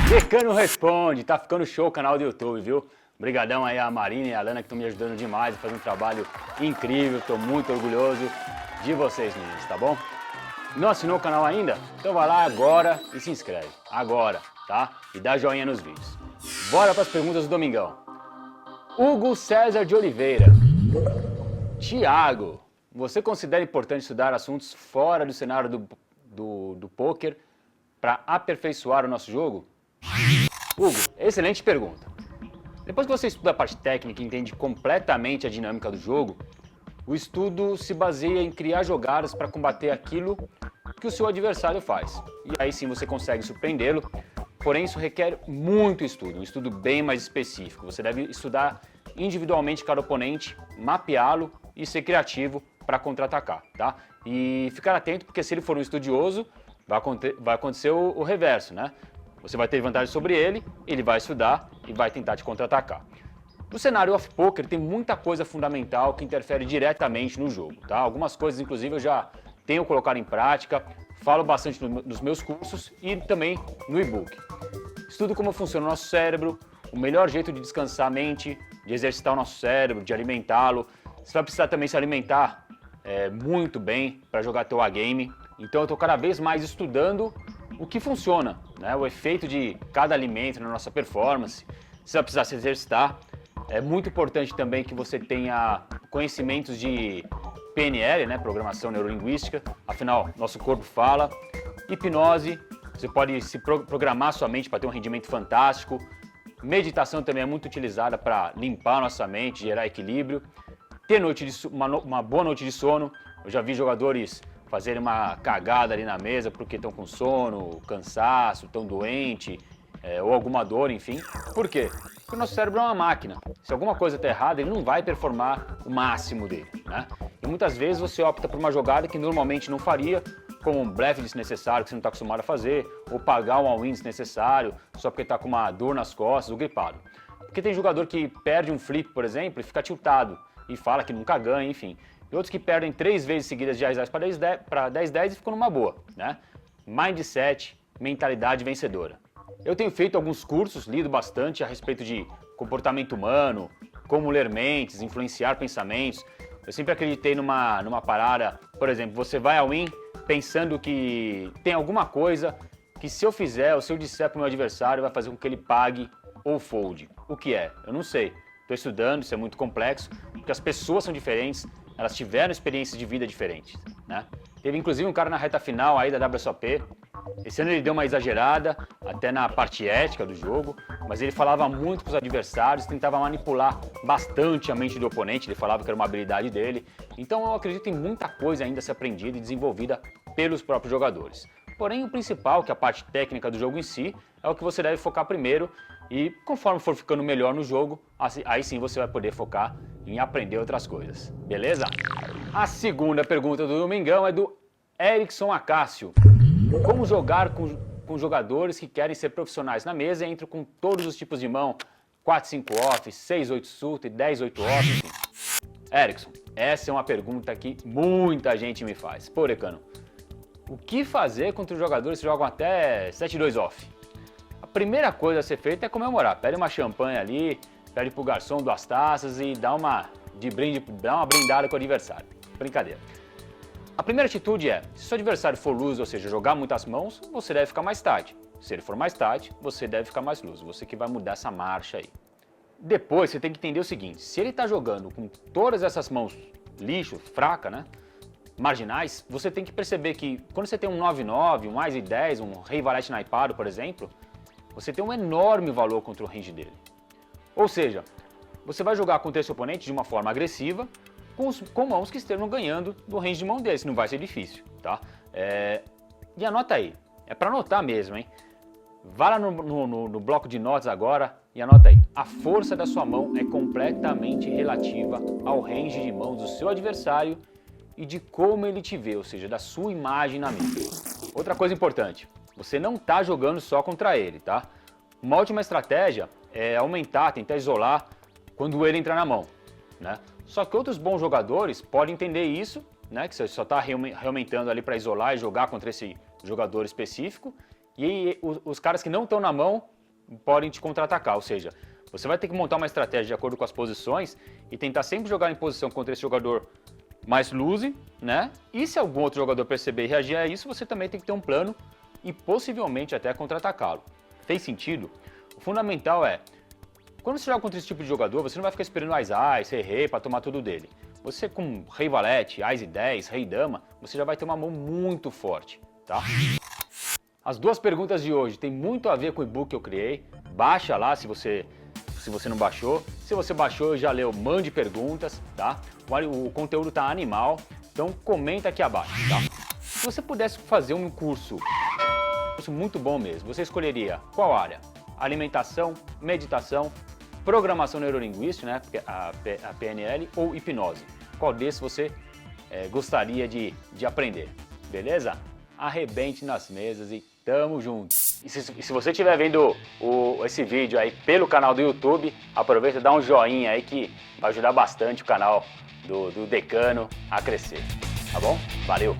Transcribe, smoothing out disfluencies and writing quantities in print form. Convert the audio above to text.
Decano Responde, tá ficando show o canal do YouTube, viu? Obrigadão aí a Marina e a Lana que estão me ajudando demais a fazer um trabalho incrível, tô muito orgulhoso de vocês meninos, tá bom? Não assinou o canal ainda? Então vai lá agora e se inscreve, agora, tá? E dá joinha nos vídeos. Bora para as perguntas do Domingão. Hugo César de Oliveira. Thiago, você considera importante estudar assuntos fora do cenário do poker para aperfeiçoar o nosso jogo? Hugo, excelente pergunta. Depois que você estuda a parte técnica e entende completamente a dinâmica do jogo, o estudo se baseia em criar jogadas para combater aquilo que o seu adversário faz. E aí sim você consegue surpreendê-lo, porém isso requer muito estudo, um estudo bem mais específico. Você deve estudar individualmente cada oponente, mapeá-lo e ser criativo para contra-atacar, tá? E ficar atento porque se ele for um estudioso, vai acontecer o reverso, né? Você vai ter vantagem sobre ele, ele vai estudar e vai tentar te contra-atacar. No cenário off-poker tem muita coisa fundamental que interfere diretamente no jogo, tá? Algumas coisas, inclusive, eu já tenho colocado em prática, falo bastante nos meus cursos e também no e-book. Estudo como funciona o nosso cérebro, o melhor jeito de descansar a mente, de exercitar o nosso cérebro, de alimentá-lo. Você vai precisar também se alimentar muito bem para jogar teu A-game. Então eu estou cada vez mais estudando o que funciona, né? O efeito de cada alimento na nossa performance. Você vai precisar se exercitar. É muito importante também que você tenha conhecimentos de PNL, né? Programação Neurolinguística. Afinal, nosso corpo fala. Hipnose, você pode se programar sua mente para ter um rendimento fantástico. Meditação também é muito utilizada para limpar nossa mente, gerar equilíbrio. Ter uma boa noite de sono. Eu já vi jogadores fazerem uma cagada ali na mesa porque estão com sono, cansaço, estão doente, ou alguma dor, enfim. Por quê? Porque o nosso cérebro é uma máquina. Se alguma coisa está errada, ele não vai performar o máximo dele, né? E muitas vezes você opta por uma jogada que normalmente não faria, como um blefe desnecessário que você não está acostumado a fazer, ou pagar um all-in desnecessário só porque está com uma dor nas costas ou gripado. Porque tem jogador que perde um flip, por exemplo, e fica tiltado, e fala que nunca ganha, enfim. E outros que perdem 3 vezes seguidas de As para 10-10 e ficam numa boa, né? Mindset, mentalidade vencedora. Eu tenho feito alguns cursos, lido bastante a respeito de comportamento humano, como ler mentes, influenciar pensamentos. Eu sempre acreditei numa parada, por exemplo, você vai ao win pensando que tem alguma coisa que se eu fizer ou se eu disser para o meu adversário vai fazer com que ele pague ou fold. O que é? Eu não sei. Estou estudando, isso é muito complexo, porque as pessoas são diferentes, elas tiveram experiências de vida diferentes, né? Teve inclusive um cara na reta final aí da WSOP, esse ano ele deu uma exagerada, até na parte ética do jogo, mas ele falava muito com os adversários, tentava manipular bastante a mente do oponente, ele falava que era uma habilidade dele. Então eu acredito em muita coisa ainda a ser aprendida e desenvolvida pelos próprios jogadores. Porém, o principal, que é a parte técnica do jogo em si, é o que você deve focar primeiro e conforme for ficando melhor no jogo, aí sim você vai poder focar em aprender outras coisas, beleza? A segunda pergunta do Domingão é do Erickson Acácio. Como jogar com jogadores que querem ser profissionais na mesa e entram com todos os tipos de mão, 4-5 off, 6-8 surto e 10-8 off, enfim. Erickson, essa é uma pergunta que muita gente me faz. Pô, Decano, o que fazer contra os jogadores que jogam até 7-2 off? A primeira coisa a ser feita é comemorar. Pede uma champanhe ali, pede pro garçom 2 taças e dá uma brindada com o adversário. Brincadeira. A primeira atitude é, se seu adversário for loose, ou seja, jogar muitas mãos, você deve ficar mais tight. Se ele for mais tight, você deve ficar mais loose. Você que vai mudar essa marcha aí. Depois, você tem que entender o seguinte, se ele está jogando com todas essas mãos lixo, fraca, né, marginais, você tem que perceber que quando você tem um 9-9, um Ás e 10, um Rei Valete naipado, por exemplo, você tem um enorme valor contra o range dele. Ou seja, você vai jogar contra esse oponente de uma forma agressiva, com mãos que estejam ganhando do range de mão dele, isso não vai ser difícil, tá? E anota aí, é para anotar mesmo, hein? Vá lá no bloco de notas agora e anota aí. A força da sua mão é completamente relativa ao range de mãos do seu adversário e de como ele te vê, ou seja, da sua imagem na mesa. Outra coisa importante, você não está jogando só contra ele, tá? Uma ótima estratégia é aumentar, tentar isolar quando ele entrar na mão, né? Só que outros bons jogadores podem entender isso, né? Que você só está aumentando ali para isolar e jogar contra esse jogador específico. E aí, os caras que não estão na mão podem te contra-atacar, ou seja, você vai ter que montar uma estratégia de acordo com as posições e tentar sempre jogar em posição contra esse jogador mais loose, né? E se algum outro jogador perceber e reagir a isso, você também tem que ter um plano e possivelmente até contra-atacá-lo. Fez sentido? O fundamental é, quando você joga contra esse tipo de jogador, você não vai ficar esperando Ás, rei para tomar tudo dele. Você com rei valete, Ás e 10, rei dama, você já vai ter uma mão muito forte, tá? As duas perguntas de hoje têm muito a ver com o e-book que eu criei. Baixa lá se você não baixou. Se você baixou e já leu, mande perguntas, tá? O conteúdo tá animal, então comenta aqui abaixo, tá? Se você pudesse fazer um curso muito bom mesmo, você escolheria qual área? Alimentação, meditação, programação neurolinguística, né? A PNL ou hipnose? Qual desses você gostaria de aprender? Beleza? Arrebente nas mesas e tamo junto. E se você estiver vendo esse vídeo aí pelo canal do YouTube, aproveita e dá um joinha aí que vai ajudar bastante o canal do Decano a crescer, tá bom? Valeu!